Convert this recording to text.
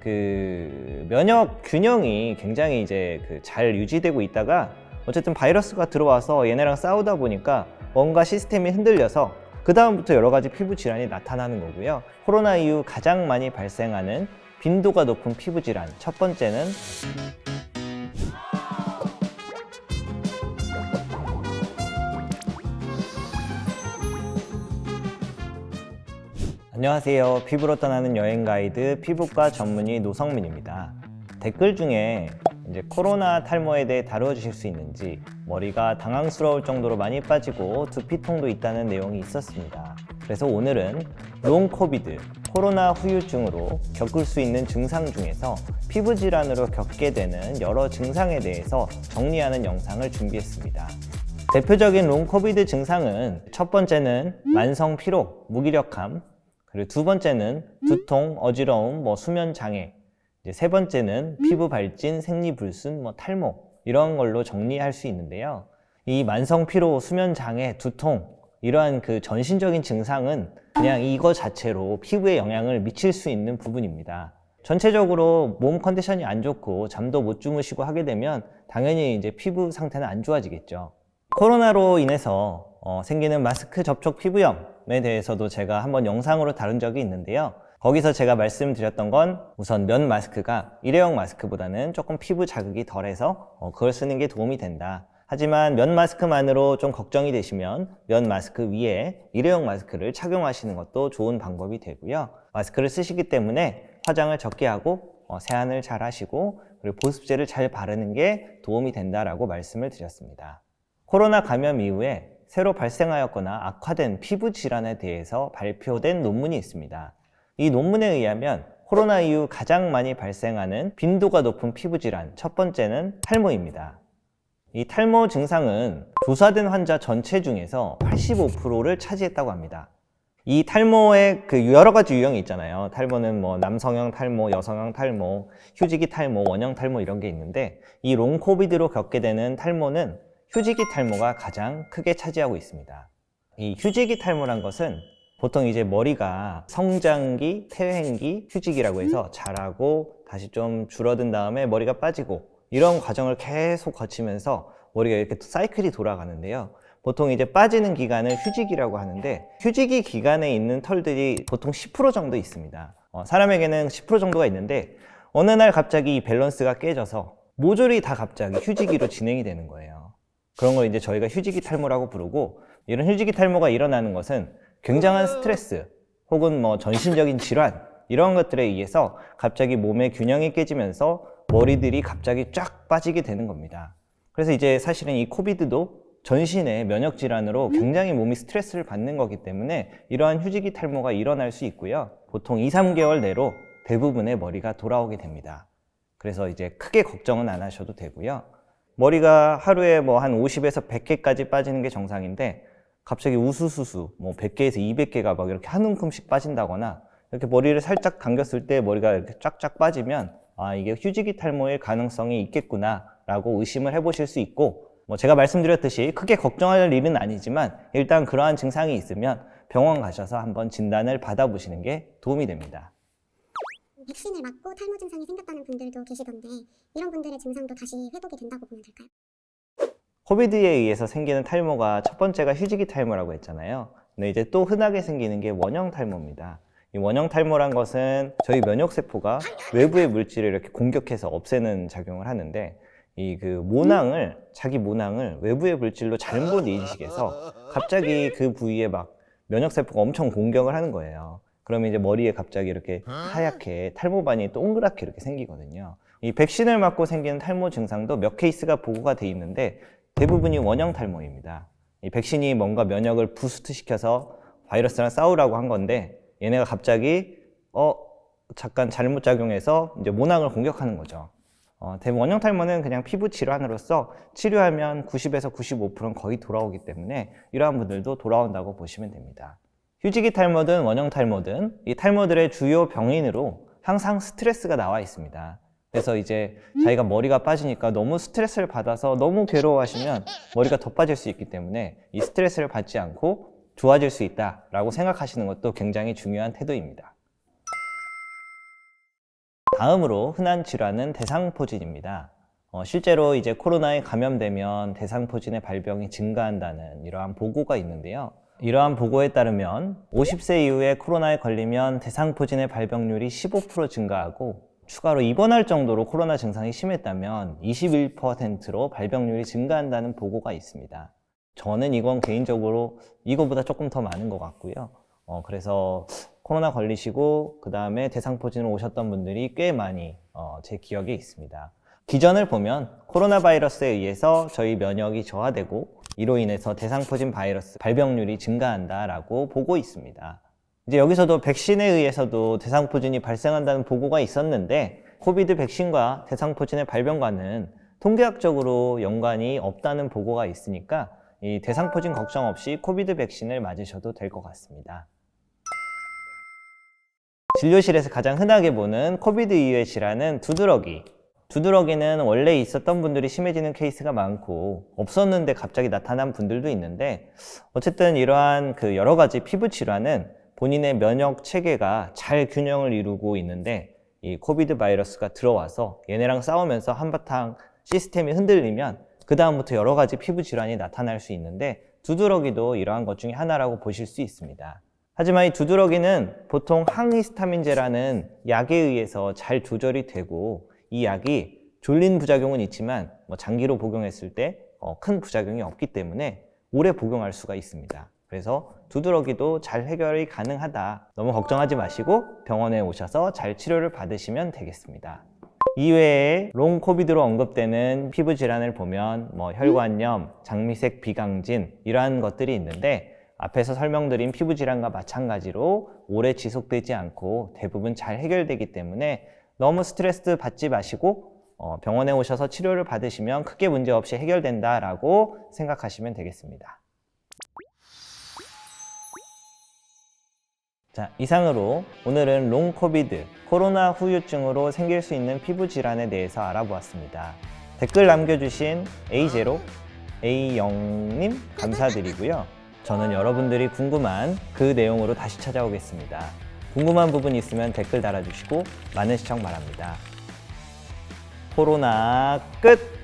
그 면역 균형이 굉장히 이제 잘 유지되고 있다가 어쨌든 바이러스가 들어와서 얘네랑 싸우다 보니까 뭔가 시스템이 흔들려서 그 다음부터 여러 가지 피부 질환이 나타나는 거고요. 코로나 이후 가장 많이 발생하는 빈도가 높은 피부 질환, 첫 번째는 안녕하세요. 피부로 떠나는 여행 가이드 피부과 전문의 노성민입니다. 댓글 중에 이제 코로나 탈모에 대해 다뤄주실 수 있는지, 머리가 당황스러울 정도로 많이 빠지고 두피통도 있다는 내용이 있었습니다. 그래서 오늘은 롱 코비드, 코로나 후유증으로 겪을 수 있는 증상 중에서 피부 질환으로 겪게 되는 여러 증상에 대해서 정리하는 영상을 준비했습니다. 대표적인 롱 코비드 증상은 첫 번째는 만성 피로, 무기력함, 그리고 두 번째는 두통, 어지러움, 수면 장애, 이제 세 번째는 피부 발진, 생리불순, 탈모, 이런 걸로 정리할 수 있는데요. 이 만성 피로, 수면 장애, 두통, 이러한 전신적인 증상은 그냥 이거 자체로 피부에 영향을 미칠 수 있는 부분입니다. 전체적으로 몸 컨디션이 안 좋고 잠도 못 주무시고 하게 되면 당연히 이제 피부 상태는 안 좋아지겠죠. 코로나로 인해서 생기는 마스크 접촉 피부염에 대해서도 제가 한번 영상으로 다룬 적이 있는데요. 거기서 제가 말씀드렸던 건 우선 면 마스크가 일회용 마스크보다는 조금 피부 자극이 덜해서 그걸 쓰는 게 도움이 된다. 하지만 면 마스크만으로 좀 걱정이 되시면 면 마스크 위에 일회용 마스크를 착용하시는 것도 좋은 방법이 되고요. 마스크를 쓰시기 때문에 화장을 적게 하고 세안을 잘 하시고 그리고 보습제를 잘 바르는 게 도움이 된다라고 말씀을 드렸습니다. 코로나 감염 이후에 새로 발생하였거나 악화된 피부 질환에 대해서 발표된 논문이 있습니다. 이 논문에 의하면 코로나 이후 가장 많이 발생하는 빈도가 높은 피부 질환, 첫 번째는 탈모입니다. 이 탈모 증상은 조사된 환자 전체 중에서 85%를 차지했다고 합니다. 이 탈모의 여러 가지 유형이 있잖아요. 탈모는 남성형 탈모, 여성형 탈모, 휴지기 탈모, 원형 탈모 이런 게 있는데 이 롱 코비드로 겪게 되는 탈모는 휴지기 탈모가 가장 크게 차지하고 있습니다. 이 휴지기 탈모란 것은 보통 이제 머리가 성장기, 퇴행기, 휴지기라고 해서 자라고 다시 좀 줄어든 다음에 머리가 빠지고 이런 과정을 계속 거치면서 머리가 이렇게 사이클이 돌아가는데요. 보통 이제 빠지는 기간을 휴지기라고 하는데 휴지기 기간에 있는 털들이 보통 10% 정도 있습니다. 사람에게는 10% 정도가 있는데 어느 날 갑자기 이 밸런스가 깨져서 모조리 다 갑자기 휴지기로 진행이 되는 거예요. 그런 걸 이제 저희가 휴지기 탈모라고 부르고, 이런 휴지기 탈모가 일어나는 것은 굉장한 스트레스 혹은 전신적인 질환 이런 것들에 의해서 갑자기 몸의 균형이 깨지면서 머리들이 갑자기 쫙 빠지게 되는 겁니다. 그래서 이제 사실은 이 코비드도 전신의 면역 질환으로 굉장히 몸이 스트레스를 받는 거기 때문에 이러한 휴지기 탈모가 일어날 수 있고요. 보통 2-3개월 내로 대부분의 머리가 돌아오게 됩니다. 그래서 이제 크게 걱정은 안 하셔도 되고요. 머리가 하루에 한 50에서 100개까지 빠지는 게 정상인데 갑자기 우수수수 100개에서 200개가 막 이렇게 한 움큼씩 빠진다거나 이렇게 머리를 살짝 당겼을 때 머리가 이렇게 쫙쫙 빠지면 이게 휴지기 탈모일 가능성이 있겠구나 라고 의심을 해보실 수 있고, 제가 말씀드렸듯이 크게 걱정할 일은 아니지만 일단 그러한 증상이 있으면 병원 가셔서 한번 진단을 받아보시는 게 도움이 됩니다. 백신을 맞고 탈모 증상이 생겼다는 분들도 계시던데 이런 분들의 증상도 다시 회복이 된다고 보면 될까요? 코비드에 의해서 생기는 탈모가 첫 번째가 휴지기 탈모라고 했잖아요. 근데 이제 또 흔하게 생기는 게 원형 탈모입니다. 이 원형 탈모란 것은 저희 면역세포가 외부의 물질을 이렇게 공격해서 없애는 작용을 하는데 자기 모낭을 외부의 물질로 잘못 인식해서 갑자기 그 부위에 막 면역세포가 엄청 공격을 하는 거예요. 그러면 이제 머리에 갑자기 이렇게 하얗게 탈모반이 동그랗게 이렇게 생기거든요. 이 백신을 맞고 생기는 탈모 증상도 몇 케이스가 보고가 돼 있는데 대부분이 원형 탈모입니다. 이 백신이 뭔가 면역을 부스트 시켜서 바이러스랑 싸우라고 한 건데 얘네가 갑자기 잠깐 잘못 작용해서 이제 모낭을 공격하는 거죠. 대부분 원형 탈모는 그냥 피부 질환으로서 치료하면 90에서 95%는 거의 돌아오기 때문에 이러한 분들도 돌아온다고 보시면 됩니다. 휴지기 탈모든 원형 탈모든 이 탈모들의 주요 병인으로 항상 스트레스가 나와 있습니다. 그래서 이제 자기가 머리가 빠지니까 너무 스트레스를 받아서 너무 괴로워하시면 머리가 더 빠질 수 있기 때문에 이 스트레스를 받지 않고 좋아질 수 있다라고 생각하시는 것도 굉장히 중요한 태도입니다. 다음으로 흔한 질환은 대상포진입니다. 실제로 이제 코로나에 감염되면 대상포진의 발병이 증가한다는 이러한 보고가 있는데요. 이러한 보고에 따르면 50세 이후에 코로나에 걸리면 대상포진의 발병률이 15% 증가하고 추가로 입원할 정도로 코로나 증상이 심했다면 21%로 발병률이 증가한다는 보고가 있습니다. 저는 이건 개인적으로 이거보다 조금 더 많은 것 같고요. 그래서 코로나 걸리시고 그 다음에 대상포진을 오셨던 분들이 꽤 많이 제 기억에 있습니다. 기전을 보면 코로나 바이러스에 의해서 저희 면역이 저하되고 이로 인해서 대상포진 바이러스 발병률이 증가한다라고 보고 있습니다. 이제 여기서도 백신에 의해서도 대상포진이 발생한다는 보고가 있었는데 코비드 백신과 대상포진의 발병과는 통계학적으로 연관이 없다는 보고가 있으니까 이 대상포진 걱정 없이 코비드 백신을 맞으셔도 될 것 같습니다. 진료실에서 가장 흔하게 보는 코비드 이후의 질환은 두드러기. 두드러기는 원래 있었던 분들이 심해지는 케이스가 많고 없었는데 갑자기 나타난 분들도 있는데 어쨌든 이러한 그 여러 가지 피부 질환은 본인의 면역 체계가 잘 균형을 이루고 있는데 이 코비드 바이러스가 들어와서 얘네랑 싸우면서 한바탕 시스템이 흔들리면 그 다음부터 여러 가지 피부 질환이 나타날 수 있는데 두드러기도 이러한 것 중에 하나라고 보실 수 있습니다. 하지만 이 두드러기는 보통 항히스타민제라는 약에 의해서 잘 조절이 되고 이 약이 졸린 부작용은 있지만 장기로 복용했을 때 큰 부작용이 없기 때문에 오래 복용할 수가 있습니다. 그래서 두드러기도 잘 해결이 가능하다. 너무 걱정하지 마시고 병원에 오셔서 잘 치료를 받으시면 되겠습니다. 이외에 롱 코비드로 언급되는 피부 질환을 보면 혈관염, 장미색 비강진 이러한 것들이 있는데 앞에서 설명드린 피부 질환과 마찬가지로 오래 지속되지 않고 대부분 잘 해결되기 때문에 너무 스트레스 받지 마시고 병원에 오셔서 치료를 받으시면 크게 문제없이 해결된다라고 생각하시면 되겠습니다. 자, 이상으로 오늘은 롱 코비드, 코로나 후유증으로 생길 수 있는 피부 질환에 대해서 알아보았습니다. 댓글 남겨주신 A0, A0님 감사드리고요. 저는 여러분들이 궁금한 그 내용으로 다시 찾아오겠습니다. 궁금한 부분 있으면 댓글 달아주시고 많은 시청 바랍니다. 코로나 끝!